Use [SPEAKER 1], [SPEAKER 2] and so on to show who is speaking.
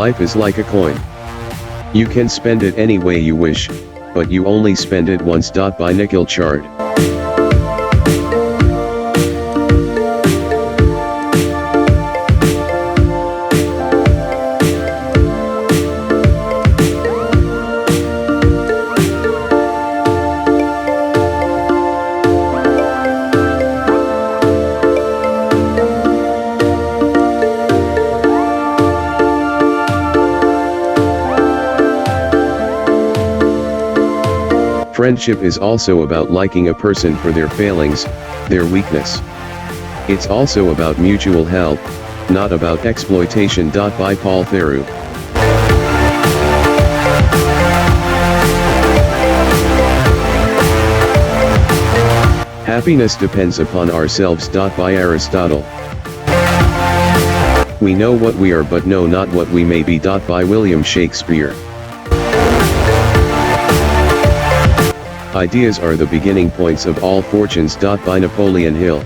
[SPEAKER 1] Life is like a coin. You can spend it any way you wish, but you only spend it once. By Nikhil Charde. Friendship is also about liking a person for their failings, their weakness. It's also about mutual help, not about exploitation. By Paul Theroux. Happiness depends upon ourselves. By Aristotle. We know what we are but know not what we may be. By William Shakespeare. Ideas are the beginning points of all fortunes. By Napoleon Hill.